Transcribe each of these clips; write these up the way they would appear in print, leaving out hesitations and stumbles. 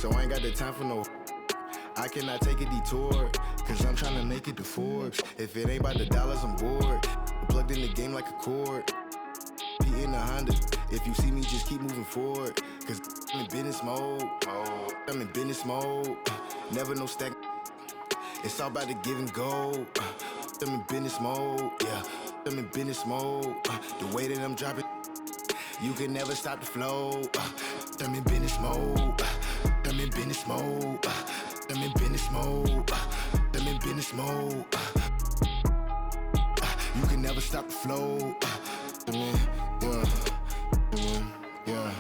so I ain't got the time for no. I cannot take a detour, cause I'm trying to make it to Forbes. If it ain't about the dollars, I'm bored. I'm plugged in the game like a cord. P in the Honda. If you see me, just keep moving forward. Cause I'm in business mode. I'm in business mode. Never no stack. It's all about the give and go. I'm in business mode. Yeah, I'm in business mode. The way that I'm dropping, you can never stop the flow. I'm in business mode. I'm in business mode. I'm in business mode. I'm in business mode. You can never stop the flow. Yeah.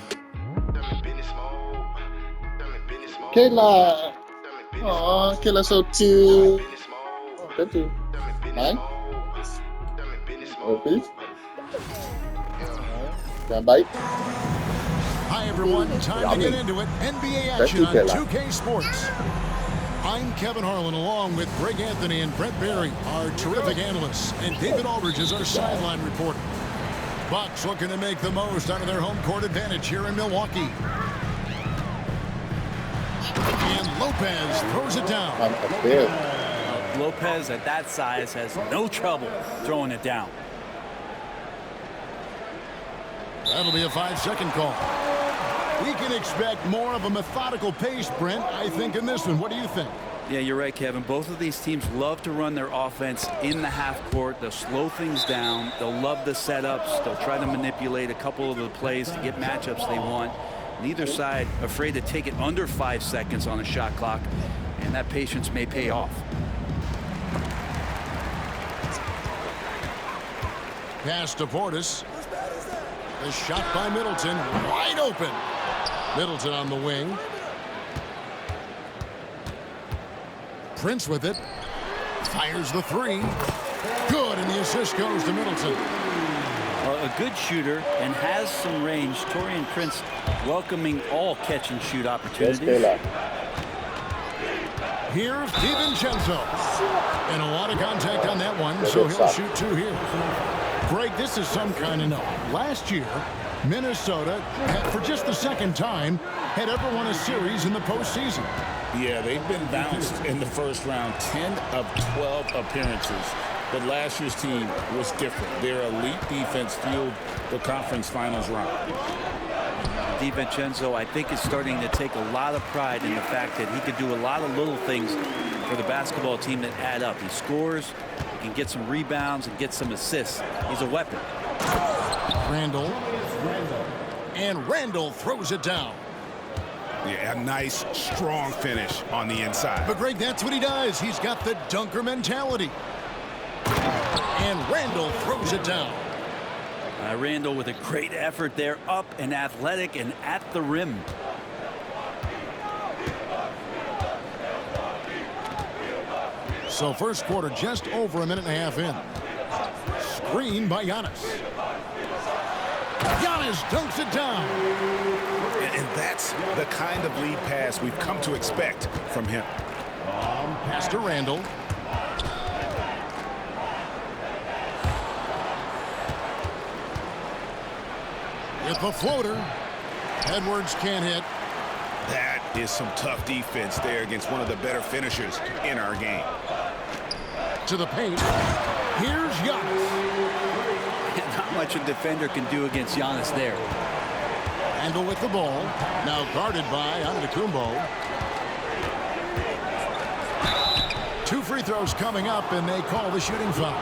Kayla. Oh, Kayla's so cute. Oh, thank you. Nine. Oh, please. Can bite. Hi, everyone. Time to get into it. NBA action on 2K Sports. I'm Kevin Harlan, along with Greg Anthony and Brett Barry, our terrific analysts, and David Aldridge is our sideline reporter. Bucks looking to make the most out of their home court advantage here in Milwaukee. And Lopez throws it down. Lopez at that size has no trouble throwing it down. That'll be a 5-second call. We can expect more of a methodical pace, Brent, I think, in this one. What do you think? Yeah, you're right, Kevin. Both of these teams love to run their offense in the half court. They'll slow things down. They'll love the setups. They'll try to manipulate a couple of the plays to get matchups they want. Neither side afraid to take it under 5 seconds on a shot clock, and that patience may pay off. Pass to Portis. The shot by Middleton, wide open. Middleton on the wing. Prince with it. Fires the three. Good, and the assist goes to Middleton. A good shooter and has some range. Taurean Prince welcoming all catch-and-shoot opportunities. Here's DiVincenzo. And a lot of contact on that one, so he'll shoot two here. Greg, this is some kind of note. Last year, Minnesota, for just the second time, had ever won a series in the postseason. Yeah, they've been bounced in the first round, 10 of 12 appearances. But last year's team was different. Their elite defense fueled the conference finals run. DiVincenzo, I think, is starting to take a lot of pride in the fact that he could do a lot of little things for the basketball team that add up. He scores, he can get some rebounds, and get some assists. He's a weapon. Randall. And Randall throws it down. Yeah, a nice, strong finish on the inside. But, Greg, that's what he does. He's got the dunker mentality. And Randall throws it down. Randall with a great effort there, up and athletic and at the rim. So first quarter just over a minute and a half in. Screen by Giannis. Giannis dunks it down. And that's the kind of lead pass we've come to expect from him. Pass to Randall. With the floater. Edwards can't hit. That is some tough defense there against one of the better finishers in our game. To the paint. Here's Giannis. Not much a defender can do against Giannis there. Randall with the ball. Now guarded by Antetokounmpo. 2 free throws coming up, and they call the shooting foul.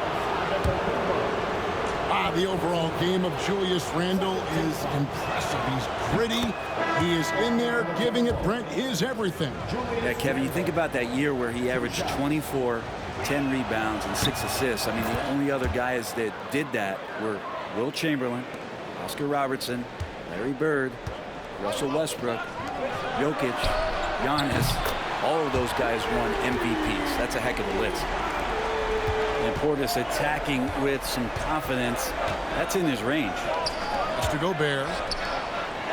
The overall game of Julius Randle is impressive. He's gritty. He is in there giving it, Brent, his everything. Yeah, Kevin, you think about that year where he averaged 24, 10 rebounds, and 6 assists. I mean, the only other guys that did that were Will Chamberlain, Oscar Robertson, Larry Bird, Russell Westbrook, Jokic, Giannis. All of those guys won MVPs. That's a heck of a list. And Portis attacking with some confidence. That's in his range. Mr. Gobert.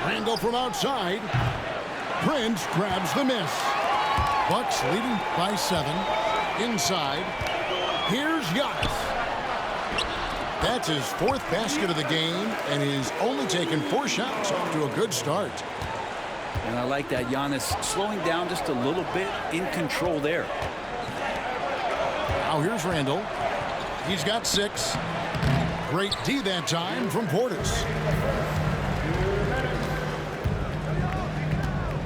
Randall from outside. Prince grabs the miss. Bucks leading by 7. Inside. Here's Giannis. That's his 4th basket of the game, and he's only taken 4 shots off to a good start. And I like that Giannis slowing down just a little bit, in control there. Now here's Randall. He's got 6. Great D that time from Portis.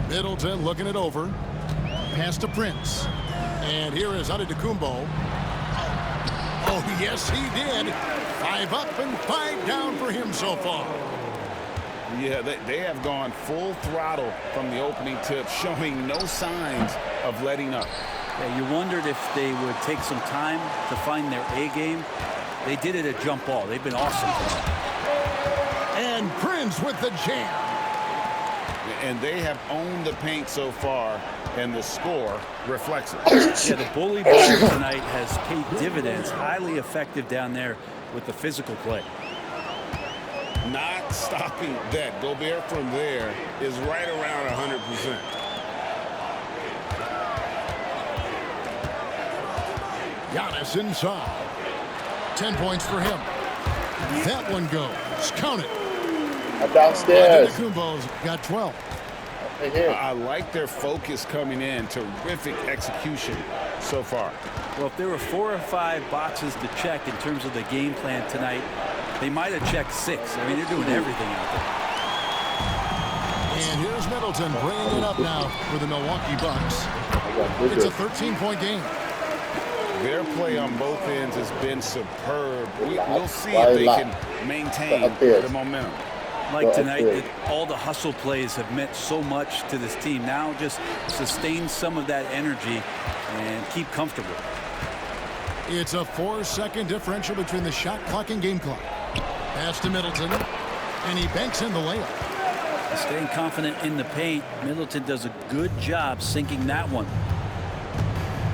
Middleton looking it over. Pass to Prince. And here is Antetokounmpo. Oh, yes, he did. 5 up and 5 down for him so far. Yeah, they have gone full throttle from the opening tip, showing no signs of letting up. Yeah, you wondered if they would take some time to find their A game. They did it at jump ball. They've been awesome tonight. And Prince with the jam. And they have owned the paint so far, and the score reflects it. Yeah, the bully ball tonight has paid dividends. Highly effective down there with the physical play. Not stopping that. Gobert from there is right around 100%. Giannis inside. 10 points for him. That one goes. Count it. I'm downstairs. Antetokounmpo's got 12. Right here. I like their focus coming in. Terrific execution so far. Well, if there were 4 or 5 boxes to check in terms of the game plan tonight, they might have checked 6. I mean, they're doing everything out there. And here's Middleton bringing it up now for the Milwaukee Bucks. It's a 13-point game. Their play on both ends has been superb. We'll see if they can maintain the momentum. Like tonight, all the hustle plays have meant so much to this team. Now just sustain some of that energy and keep comfortable. It's a 4-second differential between the shot clock and game clock. Pass to Middleton, and he banks in the layup. Staying confident in the paint, Middleton does a good job sinking that one.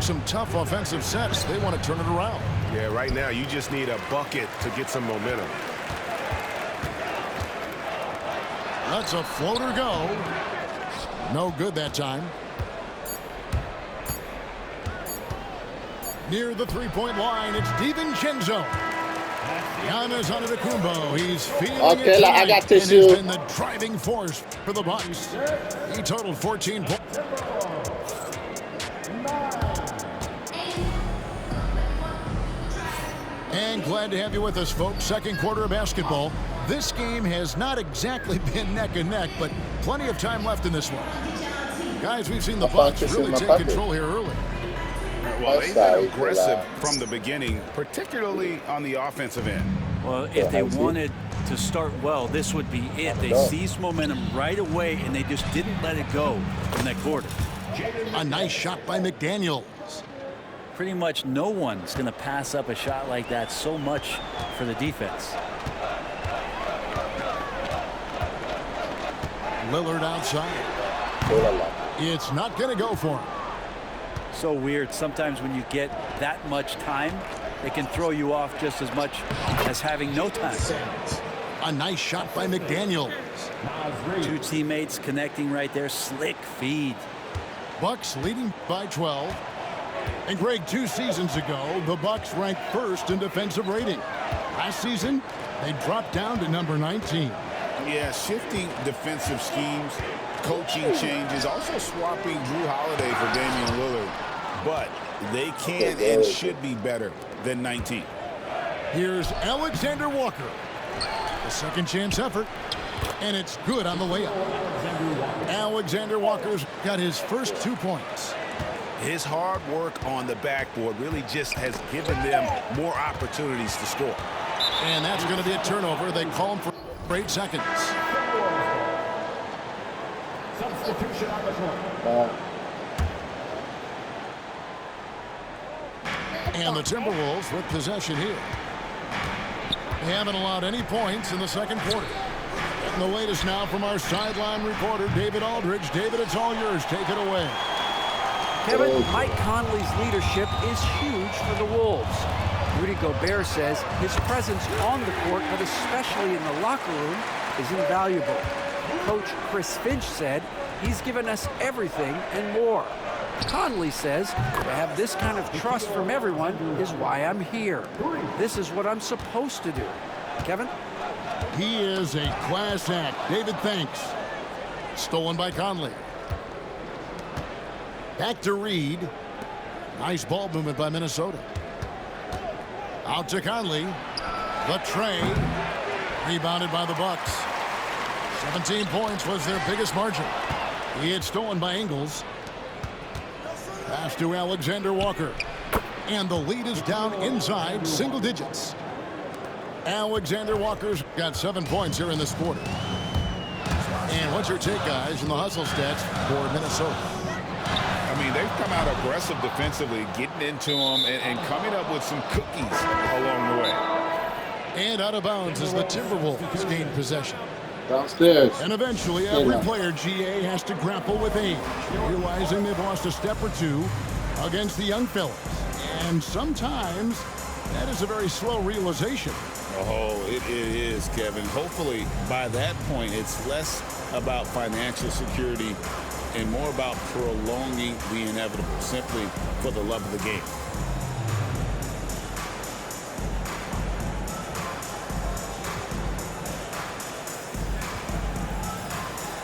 Some tough offensive sets. They want to turn it around. Yeah, right now you just need a bucket to get some momentum. That's a floater go. No good that time. Near the three-point line, it's DiVincenzo. Giannis Antetokounmpo. He's feeling it I got and this. has been the driving force for the Bucks. He totaled 14 points. And glad to have you with us, folks. Second quarter of basketball. This game has not exactly been neck and neck, but plenty of time left in this one. Guys, we've seen the Bucks really take control here early. Well, they've been aggressive from the beginning, particularly on the offensive end. Well, if they wanted to start well, this would be it. They seized momentum right away, and they just didn't let it go in that quarter. A nice shot by McDaniels. Pretty much no one's going to pass up a shot like that so much for the defense. Lillard outside. It's not going to go for him. So weird. Sometimes when you get that much time, it can throw you off just as much as having no time. A nice shot by McDaniels. 2 teammates connecting right there. Slick feed. Bucks leading by 12. And Greg, 2 seasons ago, the Bucks ranked first in defensive rating. Last season, they dropped down to number 19. Yeah, shifting defensive schemes, coaching changes, also swapping Drew Holiday for Damian Lillard. But they can and should be better than 19. Here's Alexander Walker. A second chance effort. And it's good on the layup. Alexander Walker's got his first 2 points. His hard work on the backboard really just has given them more opportunities to score. And that's going to be a turnover. They call him for 8 seconds. Substitution on the court. And the Timberwolves with possession here. They haven't allowed any points in the second quarter. And the latest now from our sideline reporter, David Aldridge. David, it's all yours. Take it away. Kevin, Mike Conley's leadership is huge for the Wolves. Rudy Gobert says his presence on the court, but especially in the locker room, is invaluable. Coach Chris Finch said he's given us everything and more. Conley says to have this kind of trust from everyone is why I'm here. This is what I'm supposed to do. Kevin? He is a class act. David, thanks. Stolen by Conley. Back to Reed. Nice ball movement by Minnesota. Out to Conley. The tray. Rebounded by the Bucks. 17 points was their biggest margin. He had stolen by Ingles. Pass to Alexander Walker. And the lead is down inside single digits. Alexander Walker's got 7 points here in this quarter. And what's your take, guys, in the hustle stats for Minnesota? I mean, they've come out aggressive defensively, getting into them and coming up with some cookies along the way. And out of bounds as the Timberwolves gain possession. Downstairs. And eventually, every player, GA, has to grapple with age, realizing they've lost a step or two against the young fellas. And sometimes that is a very slow realization. Oh, it is, Kevin. Hopefully, by that point, it's less about financial security and more about prolonging the inevitable, simply for the love of the game.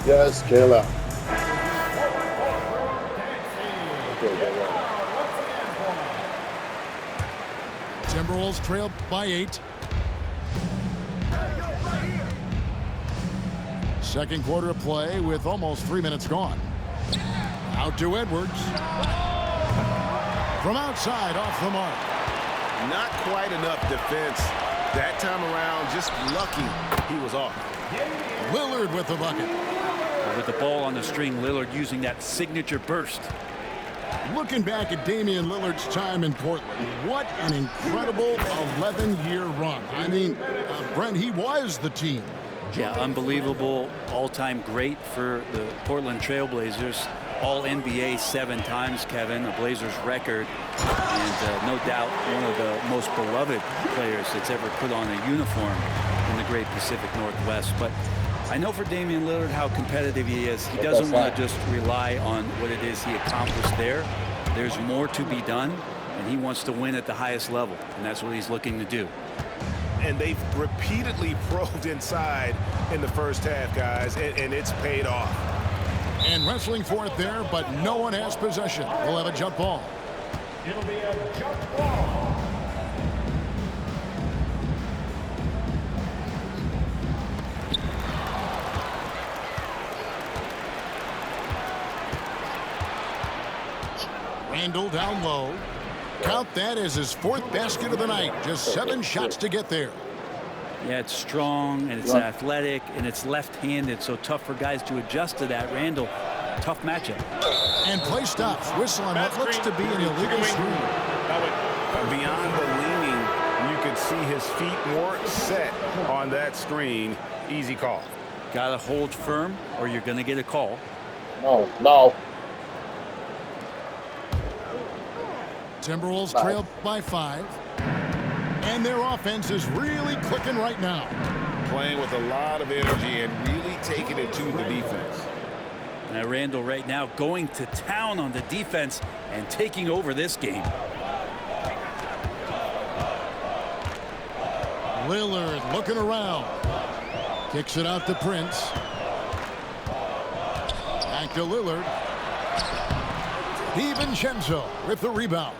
Yes, Kayla. Timberwolves trailed by 8. Second quarter of play with almost 3 minutes gone. Out to Edwards. From outside, off the mark. Not quite enough defense that time around. Just lucky he was off. Lillard with the bucket. With the ball on the string, Lillard using that signature burst. Looking back at Damian Lillard's time in Portland, what an incredible 11-year run. I mean, Brent, he was the team. Yeah, unbelievable, all-time great for the Portland Trailblazers. All-NBA 7 times, Kevin, a Blazers record. And no doubt one of the most beloved players that's ever put on a uniform in the great Pacific Northwest. But I know for Damian Lillard how competitive he is. He doesn't want to just rely on what it is he accomplished there. There's more to be done, and he wants to win at the highest level, and that's what he's looking to do. And they've repeatedly probed inside in the first half, guys, and it's paid off. And wrestling for it there, but no one has possession. We'll have a jump ball. It'll be a jump ball. Randall down low. Count that as his 4th basket of the night. Just 7 shots to get there. Yeah, it's strong, and it's athletic, and it's left-handed, so tough for guys to adjust to that. Randall, tough matchup. And play stops. Whistle on what looks to be an illegal screen. Beyond the leaning, you could see his feet more set on that screen. Easy call. Got to hold firm, or you're going to get a call. No. Timberwolves trailed by 5. And their offense is really clicking right now. Playing with a lot of energy and really taking it to the defense. Now Randall right now going to town on the defense and taking over this game. Lillard looking around. Kicks it out to Prince. Back to Lillard. DiVincenzo with the rebound.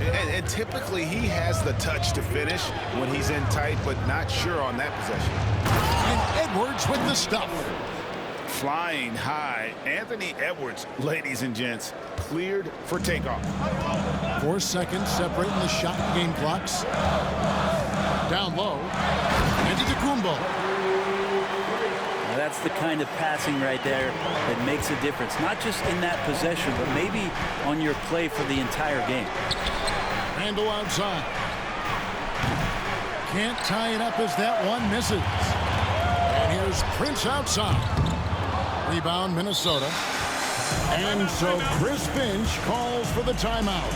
And typically he has the touch to finish when he's in tight, but not sure on that possession. And Edwards with the stuff. Flying high, Anthony Edwards, ladies and gents, cleared for takeoff. 4 seconds separating the shot and game clocks. Down low. Antetokounmpo. Now that's the kind of passing right there that makes a difference. Not just in that possession, but maybe on your play for the entire game. Randall outside. Can't tie it up as that one misses. And here's Prince outside. Rebound Minnesota. And so Chris Finch calls for the timeout.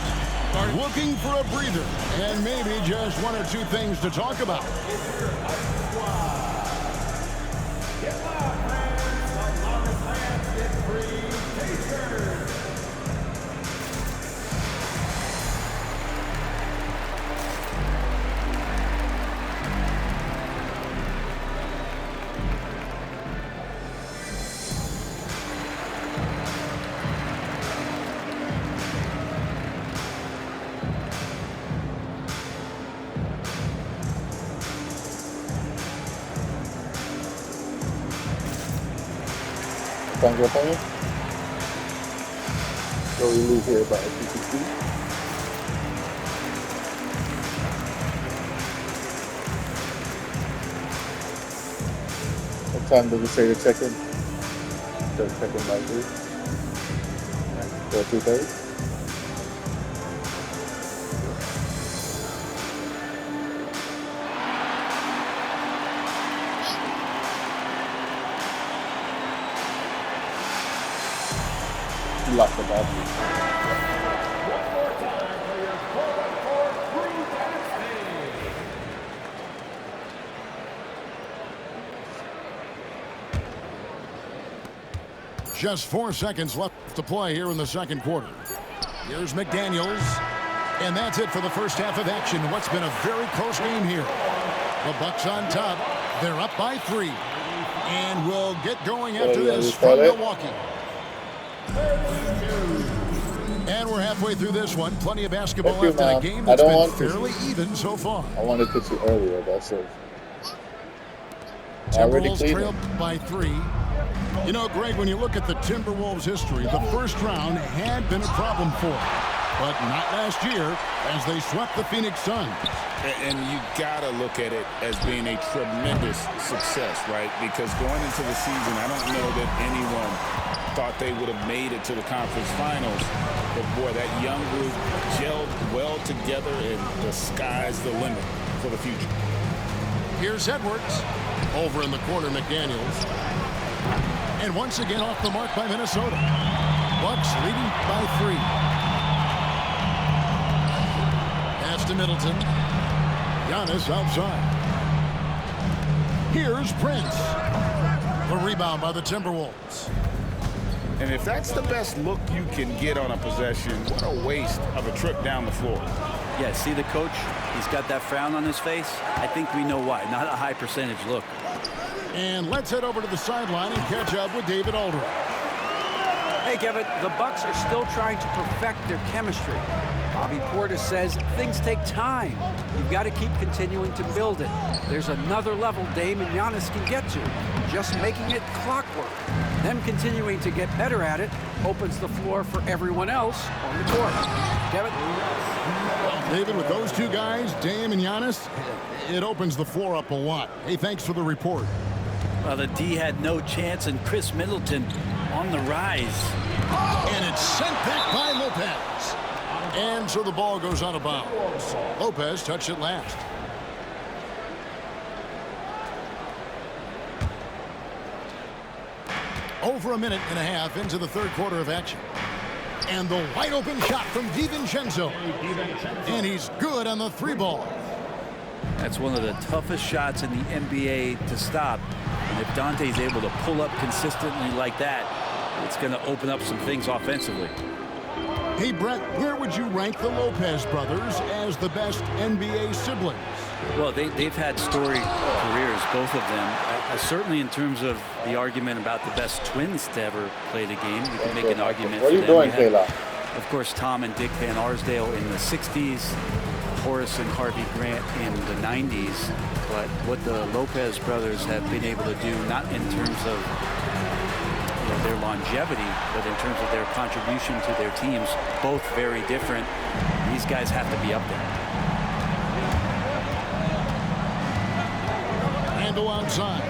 Looking for a breather and maybe just 1 or 2 things to talk about. on your opinion? So we lose here by 52. What time did we say the check-in? The check-in by 3? Or 2:30? Lock the ball. Just 4 seconds left to play here in the second quarter. Here's McDaniels. And that's it for the first half of action. What's been a very close game here. The Bucks on top. They're up by 3. And we'll get going after this from Milwaukee. And we're halfway through this one. Plenty of basketball left in a game that's been fairly even so far. I wanted to see earlier, that's it. Timberwolves trail by 3. You know, Greg, when you look at the Timberwolves' history, the first round had been a problem for them. But not last year, as they swept the Phoenix Suns. And you got to look at it as being a tremendous success, right? Because going into the season, I don't know that anyone thought they would have made it to the conference finals. But, boy, that young group gelled well together, and the sky's the limit for the future. Here's Edwards. Over in the corner, McDaniels. And once again off the mark by Minnesota. Bucks leading by 3. Pass to Middleton. Giannis outside. Here's Prince. The rebound by the Timberwolves. And if that's the best look you can get on a possession, what a waste of a trip down the floor. Yeah, see the coach? He's got that frown on his face. I think we know why. Not a high percentage look. And let's head over to the sideline and catch up with David Aldridge. Hey, Kevin, the Bucks are still trying to perfect their chemistry. Bobby Portis says things take time. You've got to keep continuing to build it. There's another level Dame and Giannis can get to, just making it clockwork. Them continuing to get better at it opens the floor for everyone else on the court. Kevin? David, with those two guys, Dame and Giannis, it opens the floor up a lot. Hey, thanks for the report. Well, the D had no chance, and Chris Middleton on the rise. And it's sent back by Lopez. And so the ball goes out of bounds. Lopez touched it last. Over a minute and a half into the third quarter of action. And the wide open shot from DiVincenzo. And he's good on the 3-ball. That's one of the toughest shots in the NBA to stop. And if Dante's able to pull up consistently like that, it's going to open up some things offensively. Hey, Brett, where would you rank the Lopez brothers as the best NBA siblings? Well, they've had storied careers, both of them. Certainly in terms of the argument about the best twins to ever play the game. You can make an argument for them. What are you doing, Kayla? Of course, Tom and Dick Van Arsdale in the 60s, Horace and Harvey Grant in the 90s. But what the Lopez brothers have been able to do, not in terms of their longevity, but in terms of their contribution to their teams, both very different. These guys have to be up there. Handle outside.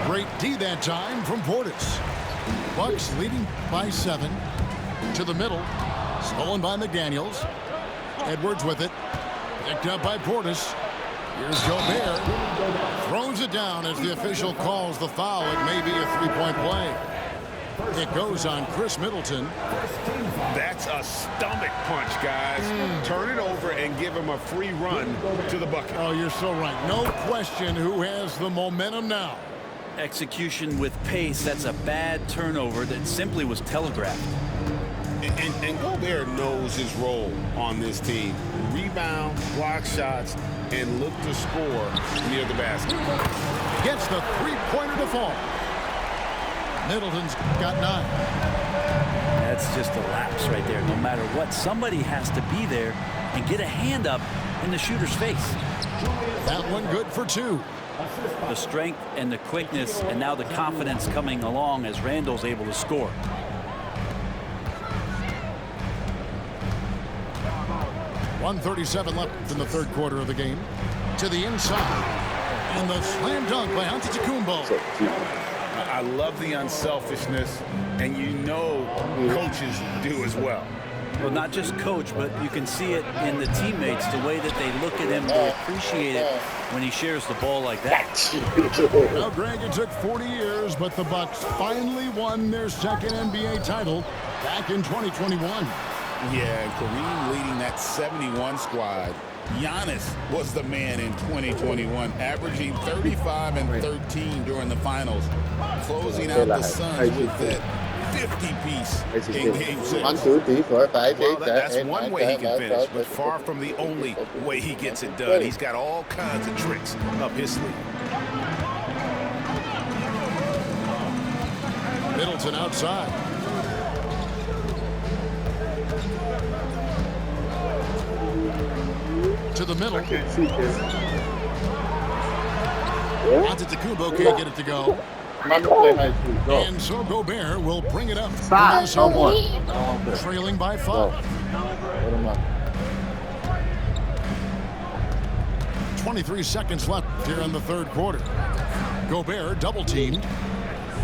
Great D that time from Portis. Bucks leading by 7. To the middle. Stolen by McDaniels. Edwards with it. Picked up by Portis. Here's Gobert. Throws it down as the official calls the foul. It may be a 3-point play. It goes on Chris Middleton. That's a stomach punch, guys. Turn it over and give him a free run to the bucket. Oh, you're so right. No question who has the momentum now. Execution with pace. That's a bad turnover that simply was telegraphed. And Gobert knows his role on this team. Rebound, block shots, and look to score near the basket. Gets the 3-pointer to fall. Middleton's got 9. That's just a lapse right there. No matter what, somebody has to be there and get a hand up in the shooter's face. That one good for 2. The strength and the quickness and now the confidence coming along as Randall's able to score. .137 left in the third quarter of the game. To the inside. And the slam dunk by Antetokounmpo. I love the unselfishness, and you know coaches do as well. Well, not just coach, but you can see it in the teammates, the way that they look at him. They appreciate it when he shares the ball like that. Now, Greg, it took 40 years, but the Bucks finally won their second NBA title back in 2021. Yeah, and Kareem leading that 71 squad. Giannis was the man in 2021, averaging 35 and 13 during the finals, closing out the Suns with that 50-piece in Game 6. Well, that's one way he can finish, but far from the only way he gets it done. He's got all kinds of tricks up his sleeve. Middleton outside. To the middle. Antetokounmpo can't get it to go. And so Gobert will bring it up. Trailing by 5. 23 seconds left here in the third quarter. Gobert double teamed.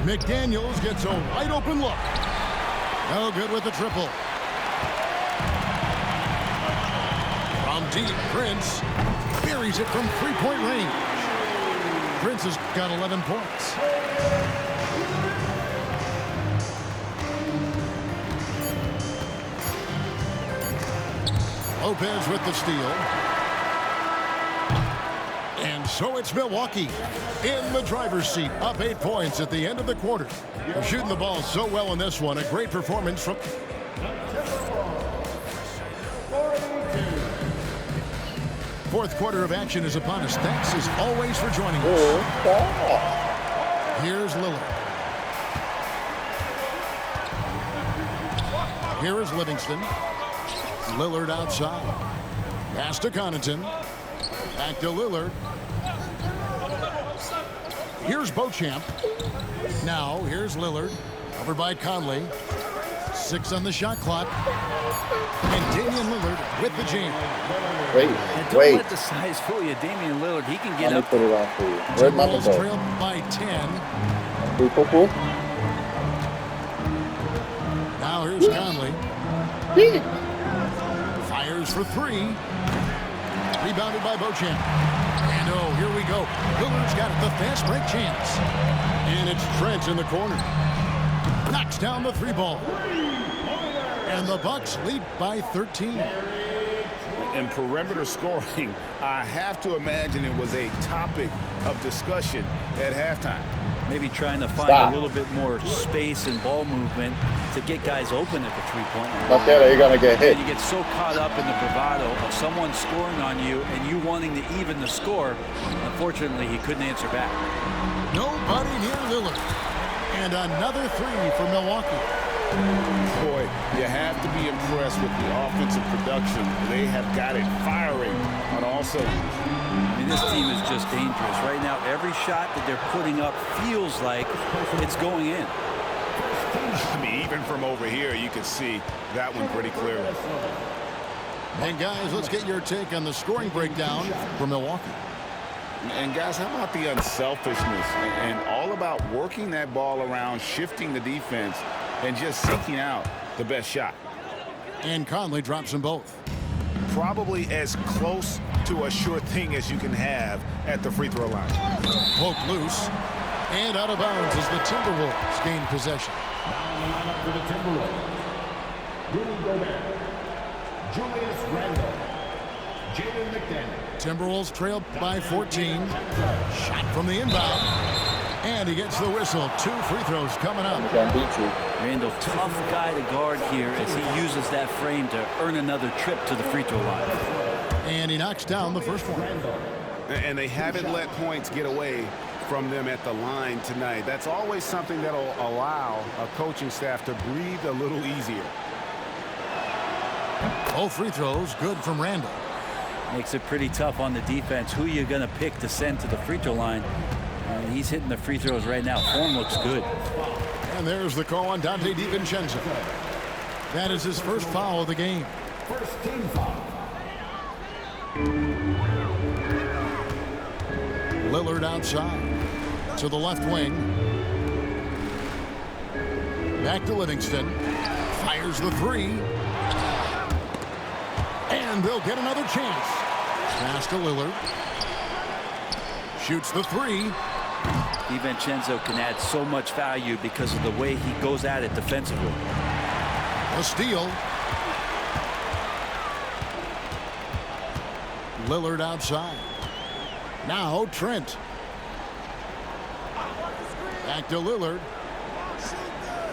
McDaniels gets a wide open look. No good with the triple. From deep, Prince buries it from three-point range. Prince has got 11 points. Lopez with the steal. And so it's Milwaukee in the driver's seat, up 8 points at the end of the quarter. They're shooting the ball so well in this one. A great performance from... Fourth quarter of action is upon us. Thanks as always for joining us. Here's Lillard. Here is Livingston. Lillard outside. Pass to Connaughton. Back to Lillard. Here's Beauchamp. Now here's Lillard. Over by Conley. 6 on the shot clock. And Damian Lillard with the jam. And don't let the size fool you. Damian Lillard, he can get up. Put it on for you. Timberwolves trail by 10. Now here's Conley. Fires for 3. Rebounded by Beauchamp. And oh, here we go. Lillard's got the fast break chance. And it's Trent in the corner. Knocks down the 3 ball. And the Bucks lead by 13. And perimeter scoring, I have to imagine it was a topic of discussion at halftime. Maybe trying to find a little bit more space and ball movement to get guys open at the three-point line. Okay, you're gonna get hit. And you get so caught up in the bravado of someone scoring on you and you wanting to even the score. Unfortunately, he couldn't answer back. Nobody near Lillard. And another 3 for Milwaukee. Boy, you have to be impressed with the offensive production. They have got it firing on all cylinders. I mean, this team is just dangerous. Right now, every shot that they're putting up feels like it's going in. I mean, even from over here, you can see that one pretty clearly. And guys, let's get your take on the scoring breakdown for Milwaukee. And guys, how about the unselfishness and all about working that ball around, shifting the defense, and just seeking out the best shot. And Conley drops them both. Probably as close to a sure thing as you can have at the free throw line. Poke loose. And out of bounds as the Timberwolves gain possession. Now up for the Timberwolves. Rudy Gobert. Julius Randle. Jaden McDaniels. Timberwolves trailed by 14. Shot from the inbound. And he gets the whistle. 2 free throws coming up. Randle, tough guy to guard here as he uses that frame to earn another trip to the free throw line. And he knocks down the first one. And they haven't let points get away from them at the line tonight. That's always something that will allow a coaching staff to breathe a little easier. Both free throws good from Randle. Makes it pretty tough on the defense. Who you going to pick to send to the free throw line? He's hitting the free throws right now. Form looks good. And there's the call on Dante DiVincenzo. That is his first foul of the game. First team foul. Lillard outside to the left wing. Back to Livingston. Fires the three. And they'll get another chance. Pass to Lillard. Shoots the three. DiVincenzo can add so much value because of the way he goes at it defensively. A steal. Lillard outside. Now Trent. Back to Lillard.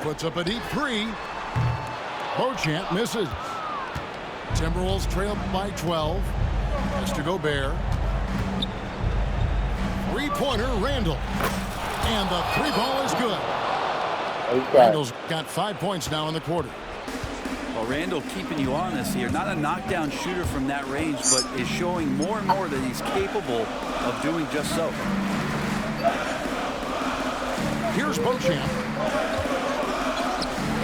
Puts up a deep three. Beauchamp misses. Timberwolves trail by 12. Pass to Gobert. Three-pointer, Randall. And the three ball is good. Randall's got 5 points now in the quarter. Well, Randall keeping you honest here. Not a knockdown shooter from that range, but is showing more and more that he's capable of doing just so. Here's Beauchamp.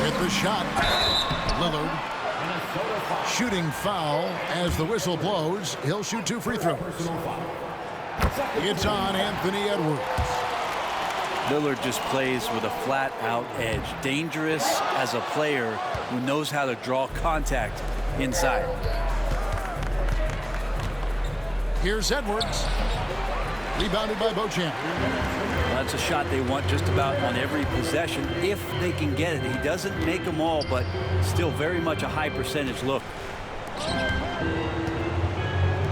Hit the shot. Lillard. Shooting foul as the whistle blows. He'll shoot 2 free throws. It's on Anthony Edwards. Lillard just plays with a flat-out edge. Dangerous as a player who knows how to draw contact inside. Here's Edwards. Rebounded by Beauchamp. Well, that's a shot they want just about on every possession if they can get it. He doesn't make them all, but still very much a high percentage look.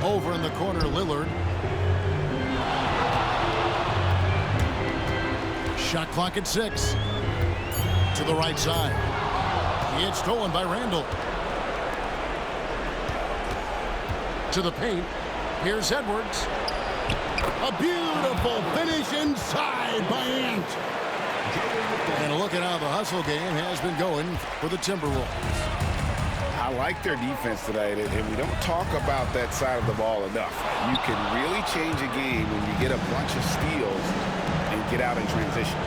Over in the corner, Lillard. Shot clock at 6. To the right side. It's stolen by Randall. To the paint. Here's Edwards. A beautiful finish inside by Ant. And a look at how the hustle game has been going for the Timberwolves. I like their defense tonight, and we don't talk about that side of the ball enough. You can really change a game when you get a bunch of steals and get out in transition.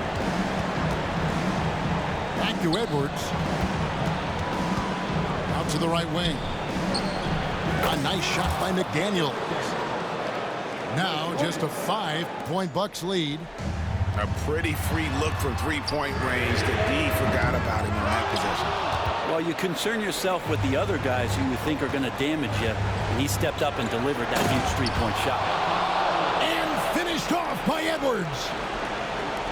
Back to Edwards. Out to the right wing. A nice shot by McDaniel. Now just a 5-point Bucks lead. A pretty free look from three-point range that D forgot about him in that possession. Well, you concern yourself with the other guys who you think are going to damage you, and he stepped up and delivered that huge three-point shot. And finished off by Edwards.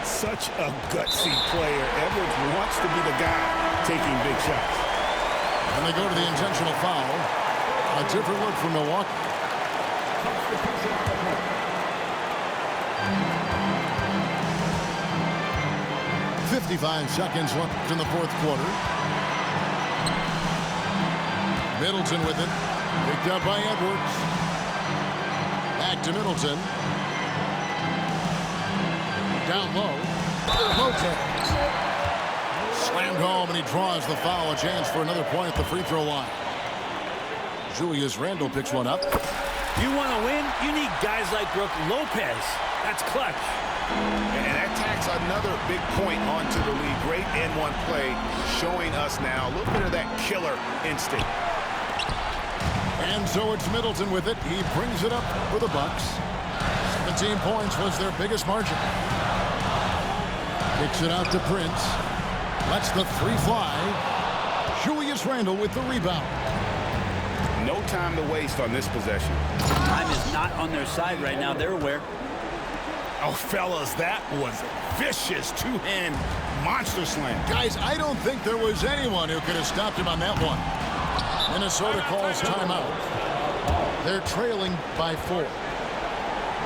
Such a gutsy player. Edwards wants to be the guy taking big shots. And they go to the intentional foul. A different look for Milwaukee. 55 seconds left in the fourth quarter. Middleton with it. Picked up by Edwards. Back to Middleton. Down low. Lopez. Slammed home, and he draws the foul. A chance for another point at the free throw line. Julius Randle picks one up. You want to win? You need guys like Brook Lopez. That's clutch. And that tacks another big point onto the league. Great N1 play, showing us now a little bit of that killer instinct. And so it's Middleton with it. He brings it up for the Bucks. 17 points was their biggest margin. Kicks it out to Prince. Lets the three fly. Julius Randle with the rebound. No time to waste on this possession. Time is not on their side right now. They're aware. Oh, fellas, that was a vicious two-hand monster slam. Guys, I don't think there was anyone who could have stopped him on that one. Minnesota calls timeout. They're trailing by 4.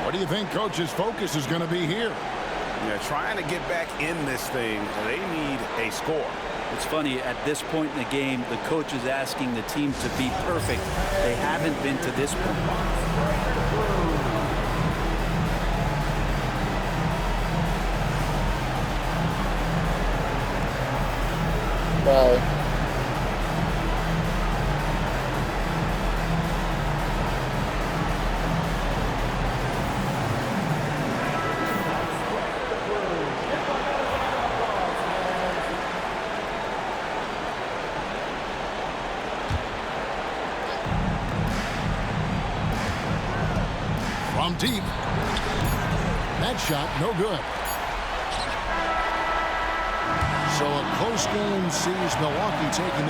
What do you think Coach's focus is going to be here? Yeah, trying to get back in this thing, they need a score. It's funny, at this point in the game, the coach is asking the team to be perfect. They haven't been to this point. Bye. deep. That shot, no good. So a close game sees Milwaukee taking